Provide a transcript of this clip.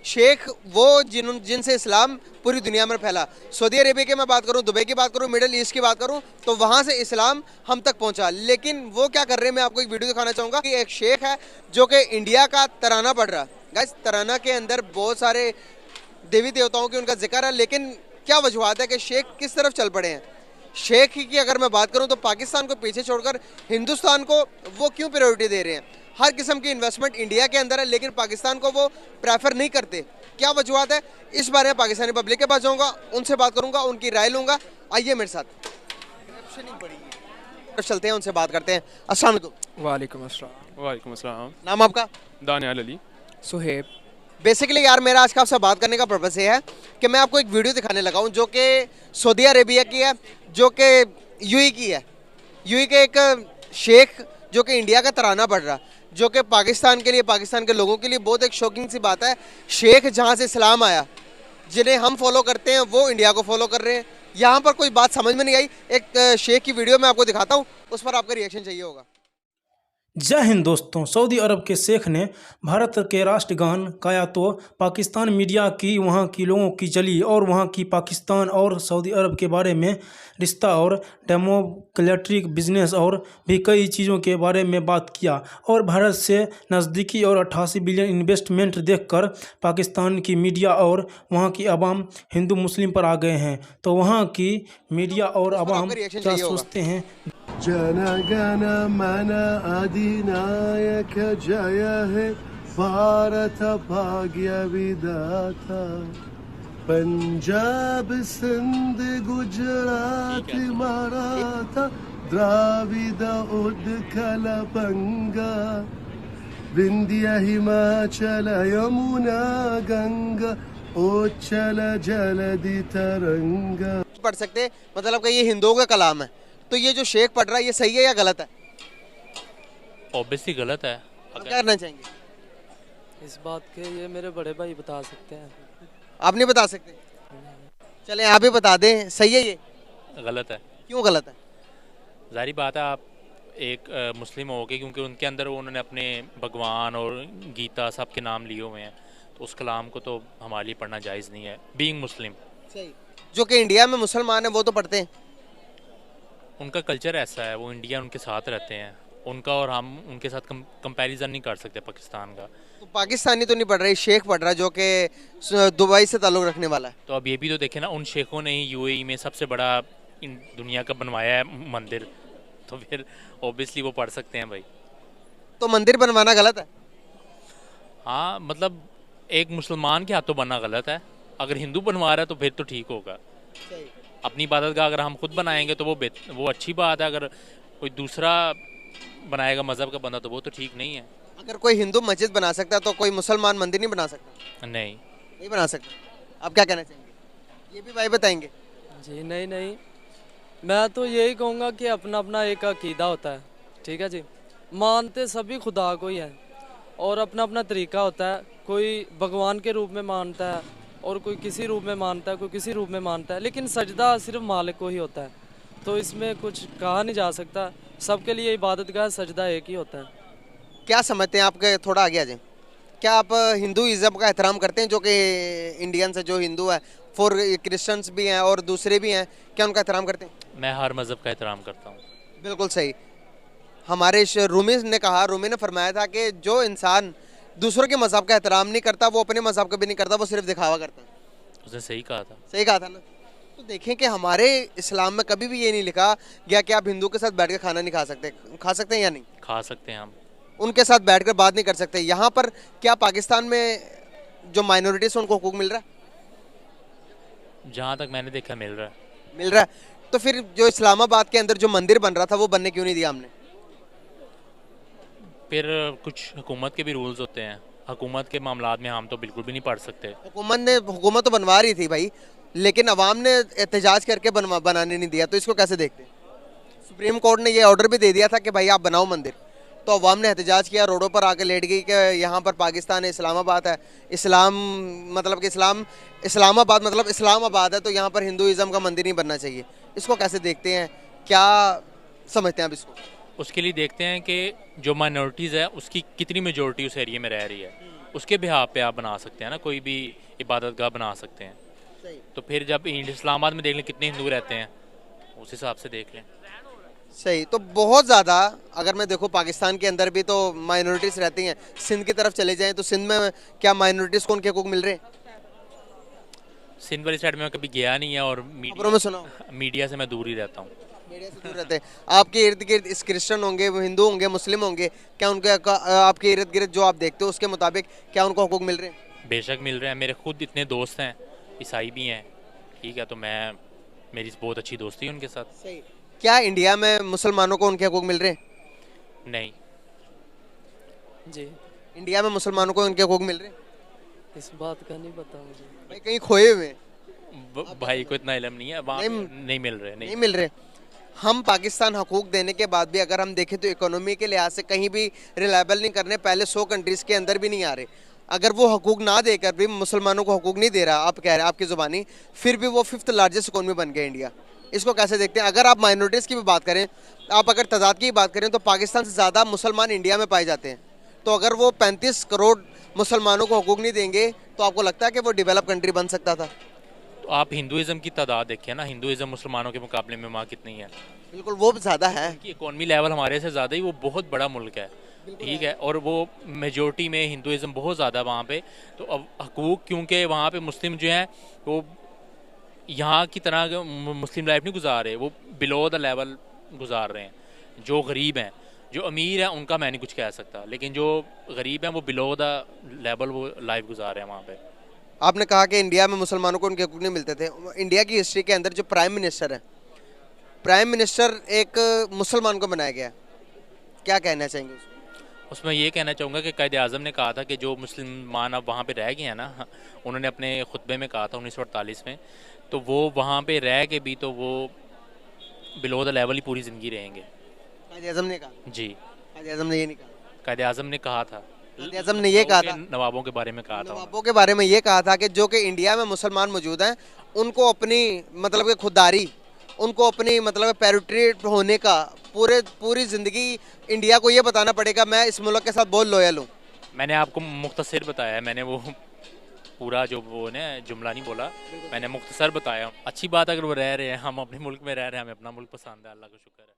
शेख वो जिनसे इस्लाम पूरी दुनिया में फैला। सऊदी अरेबिया की मैं बात करूं, दुबई की बात करूं, मिडिल ईस्ट की बात करूं, तो वहां से इस्लाम हम तक पहुंचा। लेकिन वो क्या कर रहे हैं, मैं आपको एक वीडियो दिखाना चाहूंगा कि एक शेख है जो कि इंडिया का तराना पढ़ रहा। गाइस, तराना के अंदर बहुत सारे देवी देवताओं की उनका जिक्र है, लेकिन क्या वजूहत है कि शेख किस तरफ चल पड़े हैं। शेख की अगर मैं बात करूं तो पाकिस्तान को पीछे छोड़कर हिंदुस्तान को वो क्यों प्रायोरिटी दे रहे हैं। हर किस्म की इन्वेस्टमेंट इंडिया के अंदर है, लेकिन पाकिस्तान को वो प्रेफर नहीं करते। क्या वजूहत है, इस बारे में पाकिस्तानी पब्लिक के पास जाऊंगा, उनसे बात करूंगा, उनकी राय लूंगा। आइए मेरे साथ चलते हैं, उनसे बात करते हैं। अस्सलाम वालेकुम। वालेकुम अस्सलाम। वालेकुम अस्सलाम। नाम आपका? दानियाल अली। सुहेब। बेसिकली यार, मेरा आज का आपसे बात करने का पर्पस ये है कि मैं आपको एक वीडियो दिखाने लगा हूँ जो कि सऊदी अरेबिया की है, जो कि यूएई की है। यूएई के एक शेख जो कि इंडिया का तराना पढ़ रहा, जो कि पाकिस्तान के लिए, पाकिस्तान के लोगों के लिए बहुत एक शॉकिंग सी बात है। शेख जहाँ से इस्लाम आया, जिन्हें हम फॉलो करते हैं, वो इंडिया को फॉलो कर रहे हैं। यहाँ पर कोई बात समझ में नहीं आई। एक शेख की वीडियो मैं आपको दिखाता हूँ, उस पर आपका रिएक्शन चाहिए होगा। जय हिंद दोस्तों। सऊदी अरब के शेख ने भारत के राष्ट्रगान गाया तो पाकिस्तान मीडिया की वहां की लोगों की चली और वहां की पाकिस्तान और सऊदी अरब के बारे में रिश्ता और डेमोक्रेटिक बिजनेस और भी कई चीज़ों के बारे में बात किया। और भारत से नज़दीकी और 88 बिलियन इन्वेस्टमेंट देखकर पाकिस्तान की मीडिया और वहां की आवाम हिंदू मुस्लिम पर आ गए हैं। तो वहां की मीडिया और आवाम क्या सोचते हैं? जनगण मन अधिनायक जय है, भारत भाग्य विधाता। पंजाब सिंध गुजरात मराठा द्राविड उत्कल बंगा, विंध्य हिमाचल यमुना गंगा, उच्चल जलधि तरंगा। पढ़ सकते, मतलब कि ये हिंदुओं का कलाम है। तो ये जो शेख पढ़ रहा है, ये सही है या गलत है? ऑब्वियसली गलत है। आप क्या करना चाहेंगे इस बात के? ये मेरे बड़े भाई बता सकते हैं। आप नहीं बता सकते? चलें आप ही बता दें, सही है ये? गलत है। क्यों गलत है? जाहिर बात है, आप एक मुस्लिम हो गए, क्योंकि उनके अंदर उन्होंने अपने भगवान और गीता सब के नाम लिए हुए हैं, तो उस कलाम को तो हमारे लिए पढ़ना जायज़ नहीं है, बीइंग मुस्लिम। सही। जो कि इंडिया में मुसलमान है वो तो पढ़ते हैं। उनका कल्चर ऐसा है, वो इंडिया उनके साथ रहते हैं, उनका और हम उनके साथ कंपैरिजन नहीं कर सकते पाकिस्तान का। तो पाकिस्तानी तो नहीं पढ़ रहा, शेख पढ़ रहा जो कि दुबई से ताल्लुक़ रखने वाला है। तो अब ये भी तो देखें ना, उन शेखों ने ही यूएई में सबसे बड़ा दुनिया का बनवाया है मंदिर, तो फिर ऑब्वियसली वो पढ़ सकते हैं भाई। तो मंदिर बनवाना गलत है? हाँ, मतलब एक मुसलमान के हाथों बनना गलत है। अगर हिंदू बनवा रहा है तो फिर तो ठीक होगा। अपनी इबादत का अगर हम खुद बनाएंगे तो वो अच्छी बात है। अगर कोई दूसरा बनाएगा मज़हब का बंदा, तो वो तो ठीक नहीं है। अगर कोई हिंदू मस्जिद बना सकता है तो कोई मुसलमान मंदिर नहीं बना सकता? नहीं बना सकता। आप क्या कहना चाहेंगे, ये भी भाई बताएंगे? जी नहीं, मैं तो यही कहूँगा कि अपना अपना एक अकीदा होता है, ठीक है जी। मानते सभी खुदा को ही है और अपना अपना तरीका होता है। कोई भगवान के रूप में मानता है और कोई किसी रूप में मानता है, कोई किसी रूप में मानता है, लेकिन सजदा सिर्फ मालिक को ही होता है। तो इसमें कुछ कहा नहीं जा सकता। सबके लिए इबादत का सजदा एक ही होता है। क्या समझते हैं आपके, थोड़ा आगे आ जाए, क्या आप हिंदुइज्म का एहतराम करते हैं? जो कि इंडियंस है, जो हिंदू है, फॉर क्रिश्चियंस भी हैं और दूसरे भी हैं, क्या उनका एहतराम करते हैं? मैं हर मज़हब का एहतराम करता हूँ। बिल्कुल सही। हमारे रूमी ने फरमाया था कि जो इंसान दूसरों के मज़हब का एहतराम नहीं करता, वो अपने मज़हब का भी नहीं करता, वो सिर्फ दिखावा करता है। उसने सही कहा था। सही कहा था ना? तो देखें कि हमारे इस्लाम में कभी भी ये नहीं लिखा गया कि आप हिंदू के साथ बैठ कर खाना नहीं खा सकते। खा सकते हैं या नहीं? खा सकते हैं हम। उनके साथ बैठकर बात नहीं कर सकते। यहाँ पर क्या पाकिस्तान में जो माइनॉरिटीज उनको हुकूक मिल रहा है? जहाँ तक मैंने देखा मिल रहा है। तो फिर जो इस्लामाबाद के अंदर जो मंदिर बन रहा था, वो बनने क्यों नहीं दिया हमने? फिर कुछ हुकूमत के भी रूल्स होते हैं, हुकूमत के मामलात में हम तो बिल्कुल भी नहीं पढ़ सकते। हुकूमत तो बनवा रही थी भाई, लेकिन अवाम ने एहतजाज करके बनाने नहीं दिया। तो इसको कैसे देखते हैं? सुप्रीम कोर्ट ने ये ऑर्डर भी दे दिया था कि भाई आप बनाओ मंदिर, तो अवाम ने एहतजाज किया, रोडों पर आके लेट गई कि यहाँ पर पाकिस्तान है, इस्लामाबाद है, मतलब कि इस्लामाबाद मतलब इस्लामाबाद है, तो यहाँ पर हिंदुइज़्म का मंदिर नहीं बनना चाहिए। इसको कैसे देखते हैं, क्या समझते हैं आप इसको? उसके लिए देखते हैं कि जो माइनॉरिटीज़ है उसकी कितनी मेजॉरिटी उस एरिया में रह रही है, उसके बिहाफ पे आप बना सकते हैं ना, कोई भी इबादत गाह बना सकते हैं। सही तो फिर जब इस्लामाबाद में देख लें कितने हिंदू रहते हैं, उस हिसाब से देख लें। सही। तो बहुत ज़्यादा अगर मैं देखूँ पाकिस्तान के अंदर भी तो माइनॉरिटीज़ रहती हैं। सिंध की तरफ चले जाएं तो सिंध में क्या माइनॉरिटीज़ को उनके हकूक मिल रहे हैं? सिंध वाली साइड में मैं कभी गया नहीं है, और खबरों में सुना हो? मीडिया से मैं दूर ही रहता हूँ। मीडिया से दूर रहते हैं। आपके इर्द गिर्द इस क्रिश्चियन होंगे, हिंदू होंगे, मुस्लिम होंगे, क्या उनके आपके इर्द गिर्द जो आप देखते हो उसके मुताबिक क्या उनको हकूक मिल रहे हैं? बेशक मिल रहे हैं, मेरे खुद इतने दोस्त हैं ईसाई भी हैं, ठीक है, तो मेरी बहुत अच्छी दोस्ती है उनके साथ। सही। क्या इंडिया में मुसलमानों को उनके हकूक मिल रहे हैं? नहीं, जी, इंडिया में मुसलमानों को उनके हकूक मिल रहे हैं? इस बात का नहीं पता मुझे। भाई कहीं खोए हुए हैं? भाई को इतना इल्म नहीं है, वहाँ पे नहीं- नहीं मिल रहे, नहीं मिल रहे। हम पाकिस्तान हकूक देने के बाद भी अगर हम देखें तो इकोनॉमी के लिहाज से कहीं भी रिलायबल नहीं करने, पहले 100 कंट्रीज़ के अंदर भी नहीं आ रहे। अगर वो हकूक ना देकर भी मुसलमानों को हकूक नहीं दे रहा, आप कह रहे हैं आपकी ज़ुबानी, फिर भी वो 5th लार्जेस्ट इकोनॉमी बन गया इंडिया। इसको कैसे देखते हैं? अगर आप माइनॉरिटीज़ की भी बात करें, आप अगर तजाद की बात करें तो पाकिस्तान से ज़्यादा मुसलमान इंडिया में पाए जाते हैं। तो अगर वो 35 करोड़ मुसलमानों को हकूक नहीं देंगे तो आपको लगता है कि वो डेवलप कंट्री बन सकता था? तो आप हिंदुज़म की तादाद देखिए ना, हिंदुज़म मुसलमानों के मुकाबले में वहाँ कितनी है। बिल्कुल, वो ज़्यादा है। कि इकोनॉमी लेवल हमारे से ज़्यादा ही, वो बहुत बड़ा मुल्क है, ठीक है, और वो मेजोरिटी में हिंदुज़म बहुत ज़्यादा वहाँ पे। तो अब हकूक, क्योंकि वहाँ पे मुस्लिम जो हैं वो यहाँ की तरह मुस्लिम लाइफ नहीं गुजार रहे, वो बिलो द लेवल गुजार रहे हैं। जो गरीब हैं, जो अमीर हैं, उनका मैं नहीं कुछ कह सकता, लेकिन जो गरीब हैं वो बिलो द लेवल वो लाइफ गुजार रहे हैं वहाँ पे। आपने कहा कि इंडिया में मुसलमानों को उनके हकूक नहीं मिलते थे। इंडिया की हिस्ट्री के अंदर जो प्राइम मिनिस्टर है, प्राइम मिनिस्टर एक मुसलमान को बनाया गया, क्या कहना चाहेंगे उसमें? उसमें ये कहना चाहूँगा कि कायदे आज़म ने कहा था कि जो मुसलमान अब वहाँ पे रह गए हैं ना, उन्होंने अपने खुतबे में कहा था 1948 में, तो वो वहाँ पे रह के भी तो वो बिलो द लेवल ही पूरी ज़िंदगी रहेंगे। कायदे आज़म ने कहा? जी, कायदे आज़म ने ये नहीं कहा। कायदे आज़म ने कहा था, कायदे आज़म ने ये कहा था, नवाबों के बारे में कहा था। नवाबों के बारे में ये कहा था कि जो कि इंडिया में मुसलमान मौजूद हैं उनको अपनी मतलब कि खुददारी, उनको अपनी मतलब पैट्रियट होने का पूरी ज़िंदगी इंडिया को ये बताना पड़ेगा मैं इस मुल्क के साथ बहुत लॉयल हूँ। मैंने आपको मुख्तसर बताया है, मैंने वो पूरा जो वो ने जुमला नहीं बोला, मैंने मुख्तसर बताया। अच्छी बात, अगर वो रह रहे हैं, हम अपने मुल्क में रह रहे हैं, हमें अपना मुल्क पसंद है, अल्लाह का शुक्र है।